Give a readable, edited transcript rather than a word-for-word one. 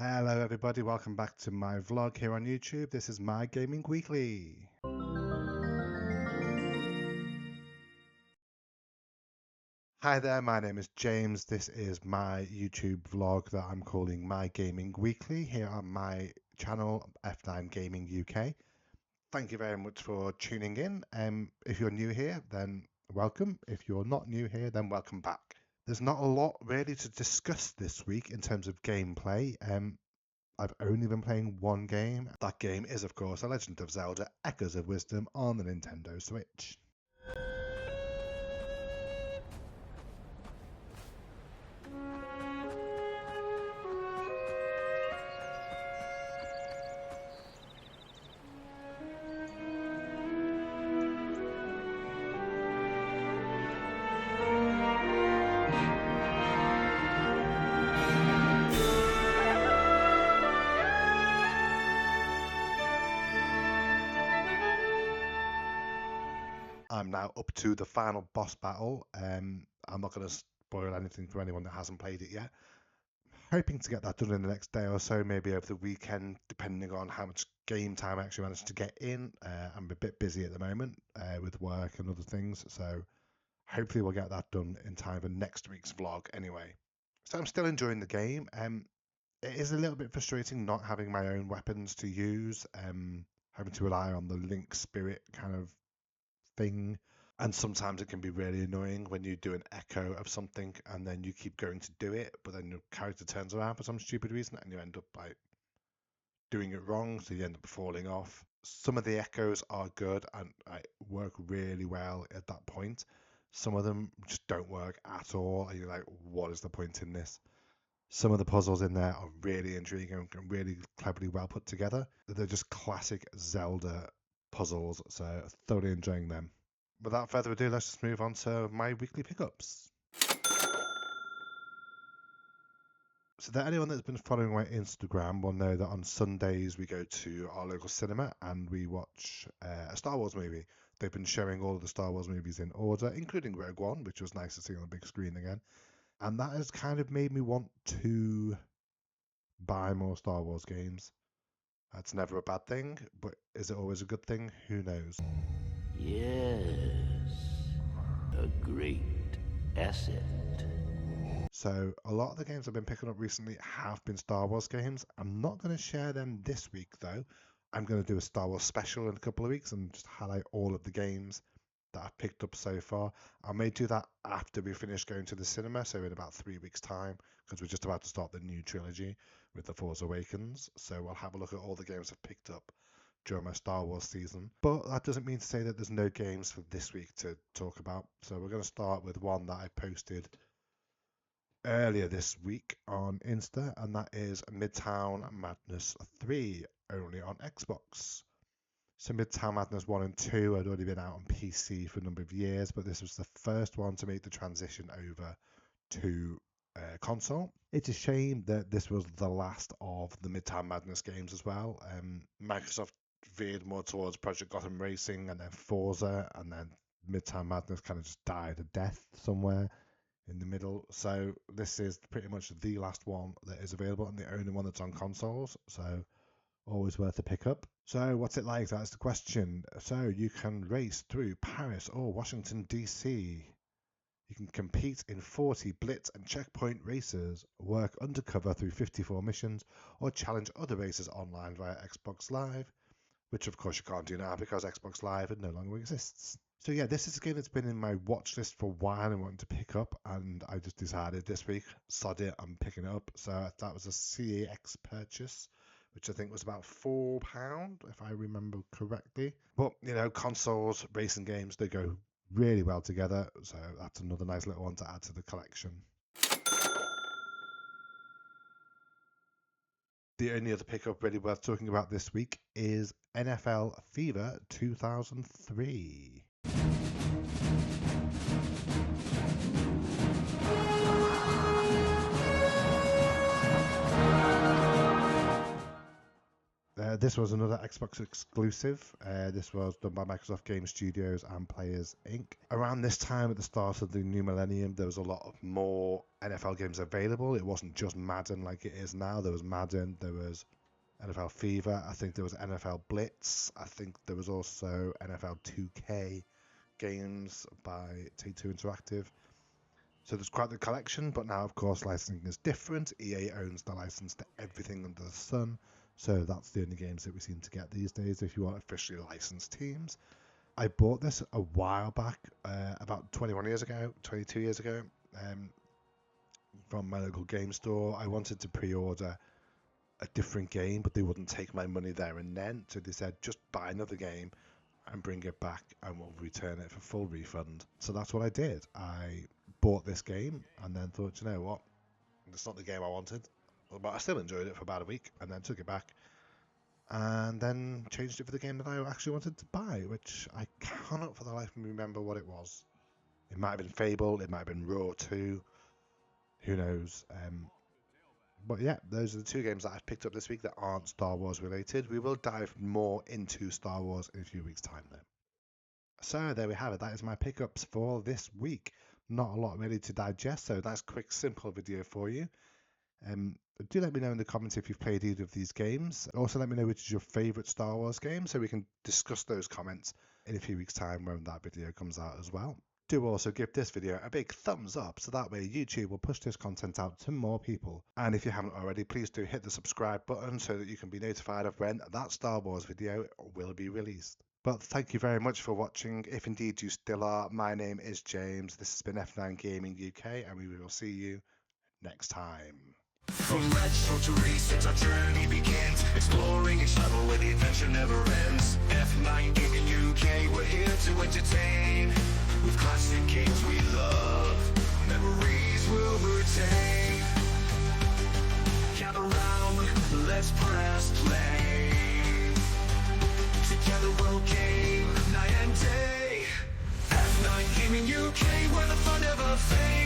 Hello everybody, welcome back to my vlog here on YouTube. This is My Gaming Weekly. Hi there, my name is James. This is my YouTube vlog that I'm calling My Gaming Weekly here on my channel F9 Gaming UK. Thank you very much for tuning in. If you're new here, then welcome. If you're not new here, then welcome back. There's not a lot really to discuss this week in terms of gameplay. I've only been playing one game. That game is, of course, The Legend of Zelda Echoes of Wisdom on the Nintendo Switch. I'm now up to the final boss battle. I'm not going to spoil anything for anyone that hasn't played it yet. Hoping to get that done in the next day or so, maybe over the weekend, depending on how much game time I actually managed to get in. I'm a bit busy at the moment with work and other things, so hopefully we'll get that done in time for next week's vlog anyway. So I'm still enjoying the game. It is a little bit frustrating not having my own weapons to use, having to rely on the Link Spirit kind of thing. And sometimes it can be really annoying when you do an echo of something and then you keep going to do it, but then your character turns around for some stupid reason and you end up like doing it wrong, so you end up falling off. Some of the echoes are good and work really well at that point. Some of them just don't work at all, and you're like, what is the point in this? Some of the puzzles in there are really intriguing and really cleverly well put together. They're just classic Zelda puzzles, so thoroughly enjoying them. Without further ado, let's just move on to my weekly pickups. So that anyone that's been following my Instagram will know that on Sundays we go to our local cinema and we watch a Star Wars movie. They've been showing all of the Star Wars movies in order, including Rogue One, which was nice to see on the big screen again. And that has kind of made me want to buy more Star Wars games. That's never a bad thing, but is it always a good thing? Who knows? Yes, a great asset. So a lot of the games I've been picking up recently have been Star Wars games. I'm not going to share them this week though. I'm going to do a Star Wars special in a couple of weeks and just highlight all of the games that I've picked up so far. I may do that after we finish going to the cinema, so in about 3 weeks' time, because we're just about to start the new trilogy with The Force Awakens. So we'll have a look at all the games I've picked up during my Star Wars season. But that doesn't mean to say that there's no games for this week to talk about. So we're going to start with one that I posted earlier this week on Insta, and that is Midtown Madness 3, only on Xbox. So Midtown Madness 1 and 2 had already been out on PC for a number of years, but this was the first one to make the transition over to console. It's a shame that this was the last of the Midtown Madness games as well. Microsoft veered more towards Project Gotham Racing and then Forza, and then Midtown Madness kind of just died a death somewhere in the middle. So this is pretty much the last one that is available and the only one that's on consoles. So always worth a pick up. So what's it like? That's the question. So you can race through Paris or Washington DC. You can compete in 40 blitz and checkpoint races, work undercover through 54 missions, or challenge other racers online via Xbox Live, which of course you can't do now because Xbox Live no longer exists. So yeah, this is a game that's been in my watch list for a while and wanted to pick up, and I just decided this week, sod it, I'm picking it up. So that was a CAX purchase, which I think was about £4, if I remember correctly. But, you know, consoles, racing games, they go really well together. So that's another nice little one to add to the collection. The only other pickup really worth talking about this week is NFL Fever 2003. This was another Xbox exclusive. This was done by Microsoft Game Studios and Players Inc. Around this time, at the start of the new millennium, there was a lot of more NFL games available. It wasn't just Madden like it is now. There was Madden, there was NFL Fever, I think there was NFL Blitz, I think there was also NFL 2K games by Take-Two Interactive. So there's quite the collection, but now, of course, licensing is different. EA owns the license to everything under the sun. So that's the only games that we seem to get these days if you want officially licensed teams. I bought this a while back, about 21 years ago, 22 years ago, from my local game store. I wanted to pre-order a different game, but they wouldn't take my money there and then. So they said, just buy another game and bring it back and we'll return it for full refund. So that's what I did. I bought this game and then thought, you know what, it's not the game I wanted. But I still enjoyed it for about a week and then took it back and then changed it for the game that I actually wanted to buy, which I cannot for the life of me remember what it was. It might have been Fable, it might have been Raw 2, who knows. But yeah, those are the two games that I've picked up this week that aren't Star Wars related. We will dive more into Star Wars in a few weeks' time though. So there we have it, that is my pickups for this week. Not a lot really to digest, so nice quick simple video for you. Do let me know in the comments if you've played either of these games. Also let me know which is your favourite Star Wars game so we can discuss those comments in a few weeks' time when that video comes out as well. Do also give this video a big thumbs up so that way YouTube will push this content out to more people. And if you haven't already, please do hit the subscribe button so that you can be notified of when that Star Wars video will be released. But thank you very much for watching. If indeed you still are, my name is James. This has been F9 Gaming UK and we will see you next time. From retro to recent, our journey begins. Exploring each level where the adventure never ends. F9 Gaming UK, we're here to entertain. With classic games we love, memories will retain. Gather round, let's press play. Together we'll game night and day. F9 Gaming UK, where the fun never fades.